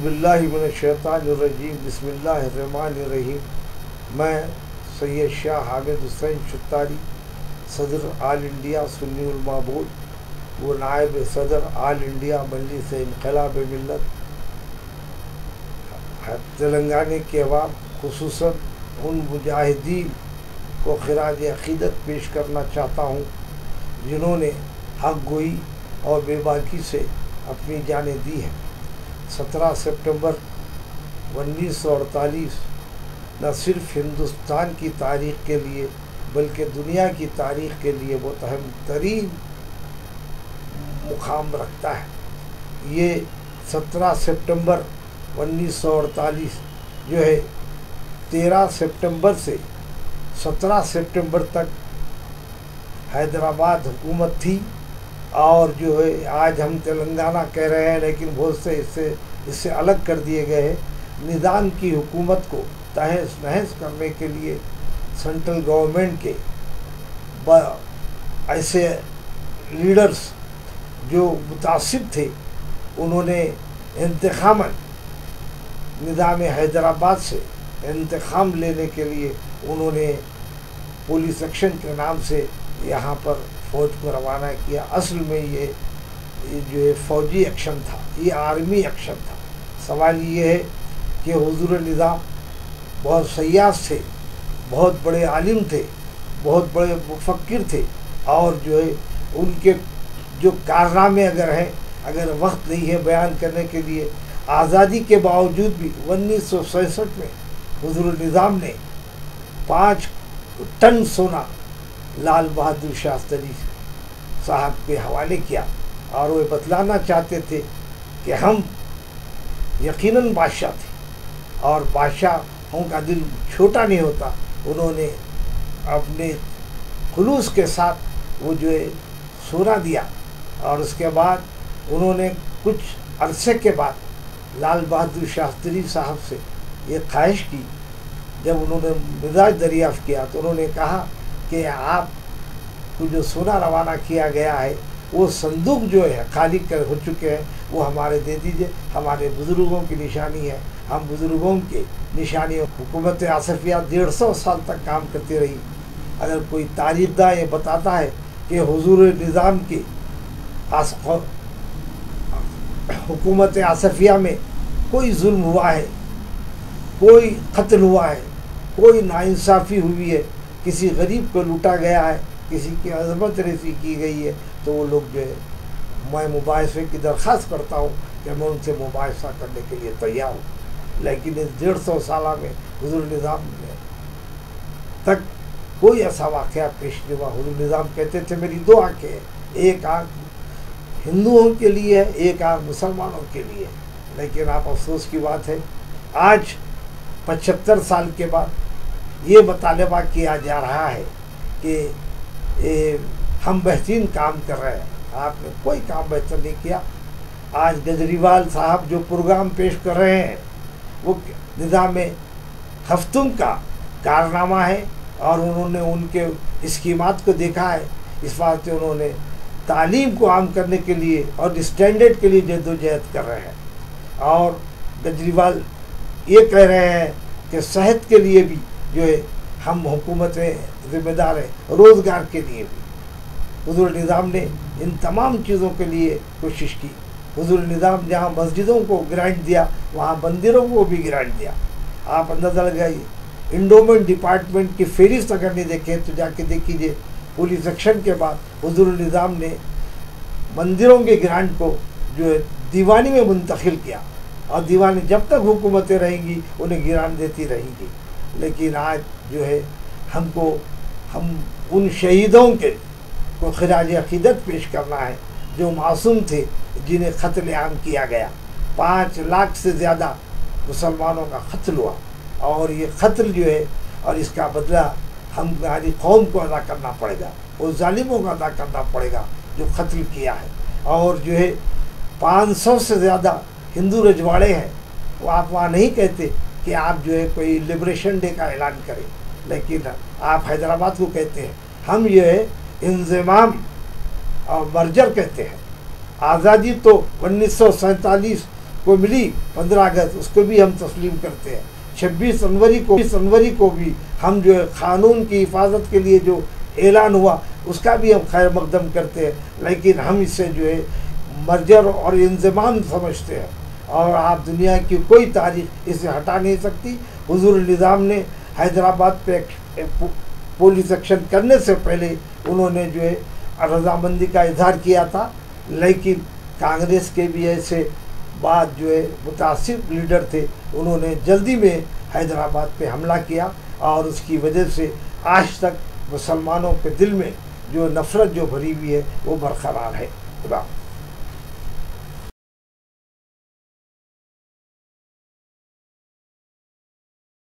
باللہ من الشیطان الرجیم بسم اللہ الرحمن الرحیم. میں سید شاہ حامد حسین شتاری صدر آل انڈیا سنی علماء بورڈ و نائب صدر آل انڈیا مجلس انقلاب ملت تلنگانہ کے عوام خصوصاً ان مجاہدین کو خراج عقیدت پیش کرنا چاہتا ہوں جنہوں نے حق گوئی اور بے باکی سے اپنی جانیں دی ہیں. 17 سپٹمبر 1948 نہ صرف ہندوستان کی تاریخ کے لیے بلکہ دنیا کی تاریخ کے لیے بہت اہم ترین مقام رکھتا ہے. یہ 17 سپٹمبر 1948 جو ہے 13 سپٹمبر سے 17 سپٹمبر تک حیدرآباد حکومت تھی، اور جو ہے آج ہم تلنگانہ کہہ رہے ہیں لیکن بہت سے اس سے الگ کر دیے گئے ہیں. نظام کی حکومت کو تہس نہس کرنے کے لیے سینٹرل گورنمنٹ کے ایسے لیڈرز جو متعصب تھے انہوں نے انتخاباً نظام حیدرآباد سے انتقام لینے کے لیے انہوں نے پولیس ایکشن کے نام سے یہاں پر فوج کو روانہ کیا. اصل میں یہ جو ہے فوجی ایکشن تھا، یہ آرمی ایکشن تھا. سوال یہ ہے کہ حضور نظام بہت سیاس تھے، بہت بڑے عالم تھے، بہت بڑے مفکر تھے، اور جو ہے ان کے جو کارنامے اگر وقت نہیں ہے بیان کرنے کے لیے، آزادی کے باوجود بھی 1967 میں حضور نظام نے 5 ٹن سونا لال بہادر شاستری صاحب کے حوالے کیا، اور وہ بتلانا چاہتے تھے کہ ہم یقیناً بادشاہ تھے اور بادشاہوں کا دل چھوٹا نہیں ہوتا. انہوں نے اپنے خلوص کے ساتھ وہ جو ہے سونا دیا، اور اس کے بعد انہوں نے کچھ عرصے کے بعد لال بہادر شاستری صاحب سے یہ خواہش کی. جب انہوں نے مزاج دریافت کیا تو انہوں نے کہا کہ آپ کو جو سونا روانہ کیا گیا ہے وہ صندوق جو ہے خالی ہو چکے ہیں، وہ ہمارے دے دیجئے. ہمارے بزرگوں کی نشانی ہے، ہم بزرگوں کے نشانی. حکومت آصفیہ 150 سال تک کام کرتی رہی. اگر کوئی تاریخ داں یہ بتاتا ہے کہ حضور نظام کے حکومت آصفیہ میں کوئی ظلم ہوا ہے، کوئی قتل ہوا ہے، کوئی ناانصافی ہوئی ہے، کسی غریب کو لوٹا گیا ہے، کسی کی عظمت ریزی کی گئی ہے، تو وہ لوگ جو ہے میں مباحثے کی درخواست کرتا ہوں کہ میں ان سے مباحثہ کرنے کے لیے تیار ہوں. لیکن اس 150 سالہ میں حضور نظام میں تک کوئی ایسا واقعہ پیش نہیں ہوا. حضور نظام کہتے تھے میری 2 آنکھیں ہیں، ایک آنکھ ہندوؤں کے لیے ہے، ایک آنکھ مسلمانوں کے لیے. لیکن آپ افسوس کی بات ہے آج 75 سال کے بعد یہ مطالبہ کیا جا رہا ہے کہ ہم بہترین کام کر رہے ہیں. آپ نے کوئی کام بہتر نہیں کیا. آج کیجریوال صاحب جو پروگرام پیش کر رہے ہیں وہ نظام ہفتوں کا کارنامہ ہے، اور انہوں نے ان کے اسکیمات کو دیکھا ہے. اس واسطے انہوں نے تعلیم کو عام کرنے کے لیے اور اسٹینڈرڈ کے لیے جدوجہد کر رہے ہیں. اور کیجریوال یہ کہہ رہے ہیں کہ صحت کے لیے بھی جو ہے ہم حکومتیں ذمہ دار ہیں، روزگار کے لیے بھی. حضور نظام نے ان تمام چیزوں کے لیے کوشش کی. حضور نظام جہاں مسجدوں کو گرانٹ دیا وہاں مندروں کو بھی گرانٹ دیا. آپ اندازہ لگائیے، انڈومنٹ ڈپارٹمنٹ کی فہرست اگر نہیں دیکھیں تو جا کے دیکھیے. پولیس ایکشن کے بعد حضور نظام نے مندروں کے گرانٹ کو جو ہے دیوانی میں منتقل کیا، اور دیوانی جب تک حکومتیں رہیں گی انہیں گرانٹ دیتی رہیں گی. لیکن آج جو ہے ہم ان شہیدوں کو خراج عقیدت پیش کرنا ہے جو معصوم تھے، جنہیں قتل عام کیا گیا. 5 لاکھ سے زیادہ مسلمانوں کا قتل ہوا، اور یہ قتل جو ہے اور اس کا بدلہ ہماری قوم کو ادا کرنا پڑے گا، وہ ظالموں کو ادا کرنا پڑے گا جو قتل کیا ہے. اور جو ہے 500 سے زیادہ ہندو رجواڑے ہیں. وہ آپ وہاں نہیں کہتے کہ آپ جو ہے کوئی لبریشن ڈے کا اعلان کریں، لیکن آپ حیدرآباد کو کہتے ہیں. ہم یہ ہے انضمام اور مرجر کہتے ہیں. آزادی تو 1947 کو ملی 15 اگست، اس کو بھی ہم تسلیم کرتے ہیں۔ 26 جنوری کو بھی ہم جو ہے قانون کی حفاظت کے لیے جو اعلان ہوا اس کا بھی ہم خیر مقدم کرتے ہیں، لیکن ہم اسے جو ہے مرجر اور انضمام سمجھتے ہیں، اور آپ دنیا کی کوئی تاریخ اسے ہٹا نہیں سکتی۔ حضور نظام نے حیدرآباد پہ پولیس ایکشن کرنے سے پہلے انہوں نے جو ہے رضامندی کا اظہار کیا تھا، لیکن کانگریس کے بھی ایسے بعد جو ہے متعصب لیڈر تھے، انہوں نے جلدی میں حیدرآباد پہ حملہ کیا، اور اس کی وجہ سے آج تک مسلمانوں کے دل میں جو نفرت جو بھری ہوئی ہے وہ برقرار ہے۔ خدا